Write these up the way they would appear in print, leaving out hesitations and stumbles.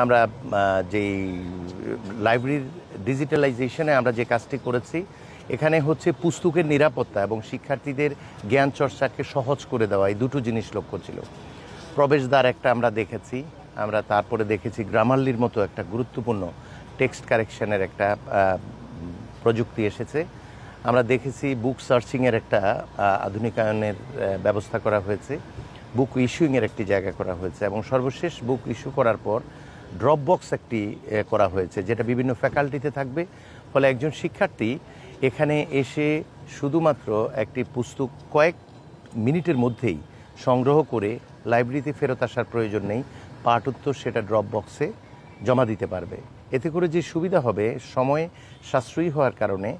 আমরা যেই লাইব্রেরির ডিজিটালাইজেশনে আমরা যে কাজটি করেছি এখানে হচ্ছে পুস্তকের নিরাপত্তা এবং শিক্ষার্থীদের জ্ঞান চর্চাকে সহজ করে দেওয়া, এই দুটো জিনিস লক্ষ্য ছিল। প্রবেশদ্বার একটা আমরা দেখেছি, আমরা তারপরে দেখেছি গ্রামারলির মতো একটা গুরুত্বপূর্ণ টেক্সট কারেকশনের একটা প্রযুক্তি এসেছে। আমরা দেখেছি বুক সার্চিংয়ের একটা আধুনিকায়নের ব্যবস্থা করা হয়েছে, বুক ইস্যুইংয়ের একটি জায়গা করা হয়েছে এবং সর্বশেষ বুক ইস্যু করার পর ড্রপ বক্স একটি করা হয়েছে যেটা বিভিন্ন ফ্যাকাল্টিতে থাকবে। ফলে একজন শিক্ষার্থী এখানে এসে শুধুমাত্র একটি পুস্তক কয়েক মিনিটের মধ্যেই সংগ্রহ করে লাইব্রেরিতে ফেরত আসার প্রয়োজন নেই, পাঠ উত্তর সেটা ড্রপ বক্সে জমা দিতে পারবে। এতে করে যে সুবিধা হবে, সময় সাশ্রয়ী হওয়ার কারণে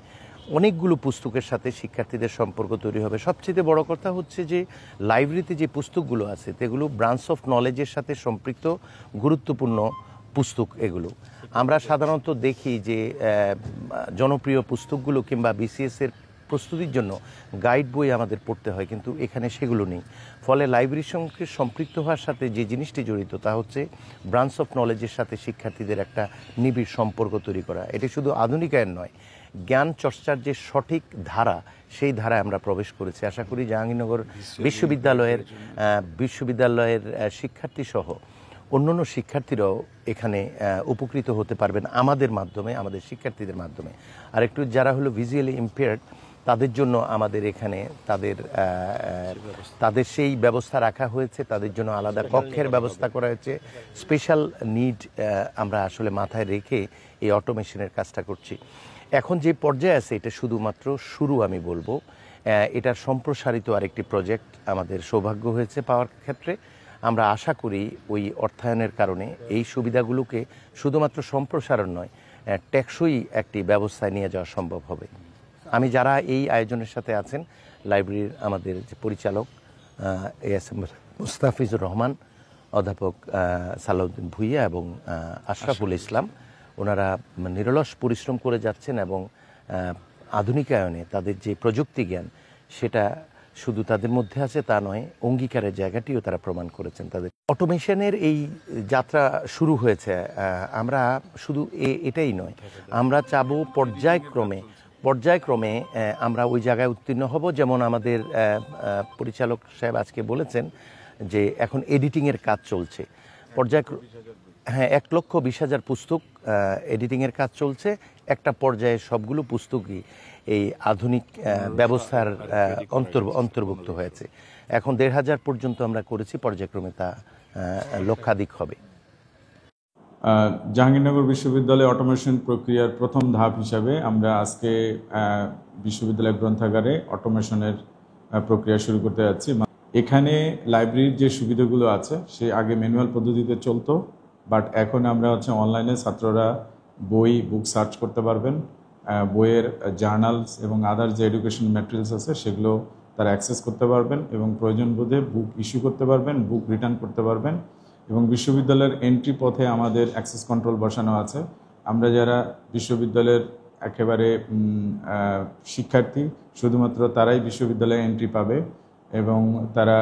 অনেকগুলো পুস্তকের সাথে শিক্ষার্থীদের সম্পর্ক তৈরি হবে। সবচেয়ে বড় কথা হচ্ছে যে লাইব্রেরিতে যে পুস্তকগুলো আছে সেগুলো ব্রাঞ্চ অফ নলেজের সাথে সম্পৃক্ত গুরুত্বপূর্ণ পুস্তক। এগুলো আমরা সাধারণত দেখি যে জনপ্রিয় পুস্তকগুলো কিংবা বিসিএসের প্রস্তুতির জন্য গাইড বই আমাদের পড়তে হয়, কিন্তু এখানে সেগুলো নেই। ফলে লাইব্রেরির সঙ্গে সম্পৃক্ত হওয়ার সাথে যে জিনিসটি জড়িত তা হচ্ছে ব্রাঞ্চ অফ নলেজের সাথে শিক্ষার্থীদের একটা নিবিড় সম্পর্ক তৈরি করা। এটি শুধু আধুনিকায়ন নয়, জ্ঞান চর্চার যে সঠিক ধারা সেই ধারায় আমরা প্রবেশ করেছি। আশা করি জাহাঙ্গীরনগর বিশ্ববিদ্যালয়ের শিক্ষার্থী সহ অন্যান্য শিক্ষার্থীরাও এখানে উপকৃত হতে পারবেন আমাদের মাধ্যমে, আমাদের শিক্ষার্থীদের মাধ্যমে। আর একটু যারা হলো ভিজুয়ালি ইম্পেয়ার্ড তাদের জন্য আমাদের এখানে তাদের সেই ব্যবস্থা রাখা হয়েছে, তাদের জন্য আলাদা কক্ষের ব্যবস্থা করা হয়েছে। স্পেশাল নিড আমরা আসলে মাথায় রেখে এই অটোমেশনের কাজটা করছি। এখন যে পর্যায়ে আছে এটা শুধুমাত্র শুরু আমি বলবো। এটার সম্প্রসারিত আরেকটি প্রজেক্ট আমাদের সৌভাগ্য হয়েছে পাওয়ার ক্ষেত্রে। আমরা আশা করি ওই অর্থায়নের কারণে এই সুবিধাগুলোকে শুধুমাত্র সম্প্রসারণ নয়, টেকসই একটি ব্যবস্থায় নিয়ে যাওয়া সম্ভব হবে। আমি যারা এই আয়োজনের সাথে আছেন, লাইব্রেরির আমাদের যে পরিচালক এএসএম মুস্তাফিজুর রহমান, অধ্যাপক সালাউদ্দিন ভুইয়া এবং আশরাফুল ইসলাম, ওনারা নিরলস পরিশ্রম করে যাচ্ছেন এবং আধুনিকায়নে তাদের যে প্রযুক্তি জ্ঞান সেটা শুধু তাদের মধ্যে আছে তা নয়, অঙ্গীকারের জায়গাটিও তারা প্রমাণ করেছেন। তাদের অটোমেশনের এই যাত্রা শুরু হয়েছে। আমরা শুধু এটাই নয়, আমরা চাবো পর্যায়ক্রমে আমরা ওই জায়গায় উত্তীর্ণ হব। যেমন আমাদের পরিচালক সাহেব আজকে বলেছেন যে এখন এডিটিংয়ের কাজ চলছে, হ্যাঁ 1,20,000 পুস্তক এডিটিংয়ের কাজ চলছে। একটা পর্যায়ে সবগুলো পুস্তকই এই আধুনিক ব্যবস্থার অন্তর্ভুক্ত হয়েছে। এখন 1,500 পর্যন্ত আমরা করেছি, পর্যায়ক্রমে তা লক্ষাধিক হবে। জাহাঙ্গীরনগর বিশ্ববিদ্যালয়ে অটোমেশন প্রক্রিয়ার প্রথম ধাপ হিসাবে আমরা আজকে বিশ্ববিদ্যালয় গ্রন্থাগারে অটোমেশনের প্রক্রিয়া শুরু করতে যাচ্ছি। এখানে লাইব্রেরির যে সুবিধাগুলো আছে সে আগে ম্যানুয়াল পদ্ধতিতে চলতো, বাট এখন আমরা অনলাইনে ছাত্ররা বুক সার্চ করতে পারবেন, বইয়ের জার্নালস এবং আদার যে এডুকেশন ম্যাটেরিয়ালস আছে সেগুলো তারা অ্যাক্সেস করতে পারবেন এবং প্রয়োজন বোধে বুক ইস্যু করতে পারবেন, বুক রিটার্ন করতে পারবেন। এবং বিশ্ববিদ্যালয়ের এন্ট্রি পথে আমাদের অ্যাক্সেস কন্ট্রোল বসানো আছে। আমরা যারা বিশ্ববিদ্যালয়ের একেবারে শিক্ষার্থী শুধুমাত্র তারাই বিশ্ববিদ্যালয়ে এন্ট্রি পাবে এবং তারা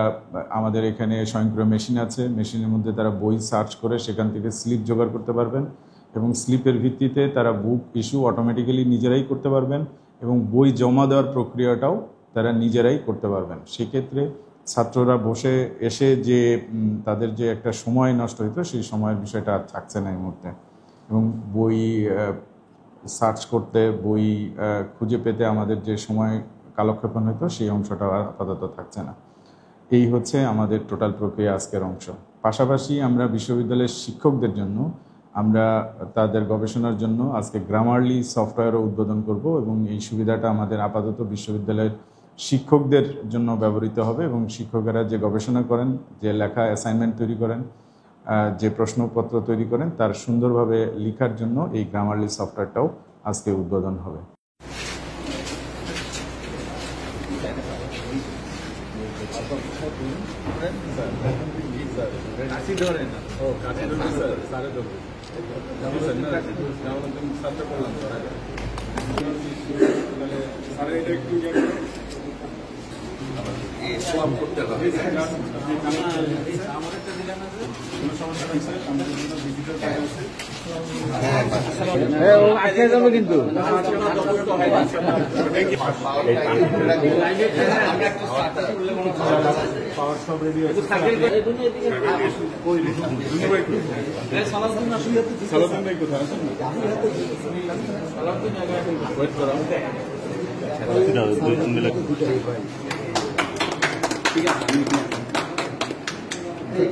আমাদের এখানে স্বয়ংক্রিয় মেশিন আছে, মেশিনের মধ্যে তারা বই সার্চ করে সেখান থেকে স্লিপ জোগাড় করতে পারবেন এবং স্লিপের ভিত্তিতে তারা বুক ইস্যু অটোমেটিক্যালি নিজেরাই করতে পারবেন এবং বই জমা দেওয়ার প্রক্রিয়াটাও তারা নিজেরাই করতে পারবেন। সেক্ষেত্রে ছাত্ররা বসে এসে যে তাদের যে একটা সময় নষ্ট হতো সেই সময়ের বিষয়টা আর থাকছে না এই মুহূর্তে, এবং বই সার্চ করতে, বই খুঁজে পেতে আমাদের যে সময় কালক্ষেপণ হতো সেই অংশটা আপাতত থাকছে না। এই হচ্ছে আমাদের টোটাল প্রক্রিয়া আজকের অংশ। পাশাপাশি আমরা বিশ্ববিদ্যালয়ের শিক্ষকদের জন্য আমরা তাদের গবেষণার জন্য আজকে গ্রামারলি সফটওয়্যারও উদ্বোধন করব এবং এই সুবিধাটা আমাদের আপাতত বিশ্ববিদ্যালয়ের শিক্ষকদের জন্য ব্যবহৃত হবে এবং শিক্ষকেরা যে গবেষণা করেন, যে লেখা অ্যাসাইনমেন্ট তৈরি করেন, যে প্রশ্নপত্র তৈরি করেন তার সুন্দরভাবে লেখার জন্য এই গ্রামারলি সফটওয়্যারটাও আজকে উদ্বোধন হবে। সোয়াপ করতে হবে। আজকে যাবে কিন্তু পাওয়ার সব রেডি আছে। সালাউদ্দিন ভাই কোথায় আছেন? ওয়েট করা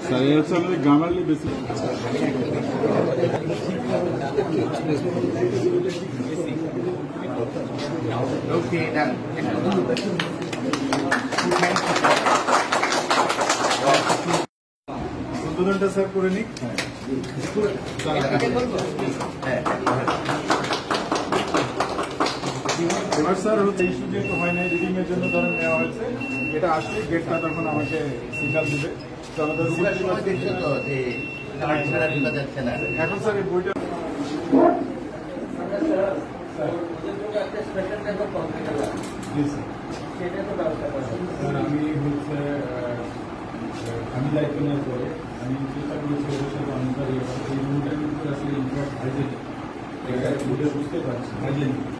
স্যার হচ্ছে আমাদের গ্রামারলি বেশি ওকে ডান। উদ্বোধনটা স্যার করে নিক। এবার স্যার হচ্ছে ইস্যু যেহেতু হয় নাই, রিডিং এর জন্য ধরেন নেওয়া হয়েছে, এটা আসলে গেটটা তখন আমাকে সিগন্যাল দিবে। তো আমাদের সময় দেখছো তো যে কার্ড ছাড়া ঢোকা যাচ্ছে না। এখন স্যার এই বইটা স্যার আমি হচ্ছে আমি দায়িত্ব নেওয়ার পরে আমি চেষ্টা করেছি ওদের সাথে অনেকবার এই রুমটা কিন্তু আসলে ইনফ্যাক্ট হাইজেনিক, এটা বুঝতে পারছি হাইজেনিক